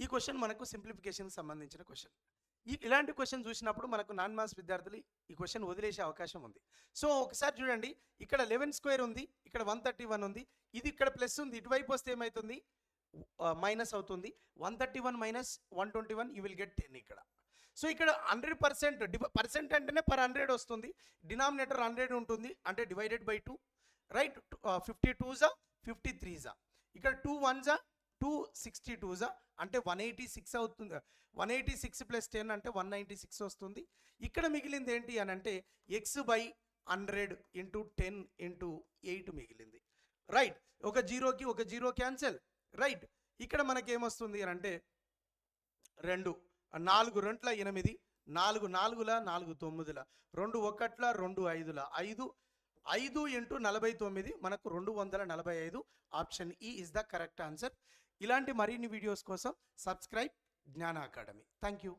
ఈ క్వశ్చన్ మనకు సింప్లిఫికేషన్ సంబంధించిన క్వశ్చన్. ఇలాంటి క్వశ్చన్ చూసినప్పుడు మనకు నాన్ మ్యాథ్స్ విద్యార్థులు ఈ క్వశ్చన్ వదిలేసే అవకాశం ఉంది. సో ఒకసారి చూడండి, ఇక్కడ 11 స్క్వేర్ ఉంది, ఇక్కడ 131 ఉంది, ఇది ఇక్కడ ప్లస్ ఉంది, ఇటువైపు వస్తే ఏమవుతుంది, మైనస్ అవుతుంది. 131 మైనస్ 121 యూ విల్ గెట్ 10 ఇక్కడ. సో ఇక్కడ 100% పర్సెంట్ అంటేనే పర్ 100 వస్తుంది, డినామినేటర్ 100 ఉంటుంది అంటే డివైడెడ్ బై 2, రైట్. 52 53 ఇక్కడ 2 1 262 అంటే 186 అవుతుంది. 186 ప్లస్ 10 అంటే 196 వస్తుంది. ఇక్కడ మిగిలింది ఏంటి అని అంటే ఎక్స్ బై 100 ఇంటూ 10 ఇంటూ 8 మిగిలింది, రైట్. ఒక జీరో క్యాన్సల్, రైట్. ఇక్కడ మనకేమొస్తుంది అని అంటే 2 4 2 8, 4 4 4 9, 2 1 2 5 5 ఇంటూ 49 మనకు 245. ఆప్షన్ ఈ ఇస్ ద కరెక్ట్ ఆన్సర్. ఇలాంటి మరిన్ని వీడియోస్ కోసం సబ్స్క్రైబ్ జ్ఞాన అకాడమీ. Thank you.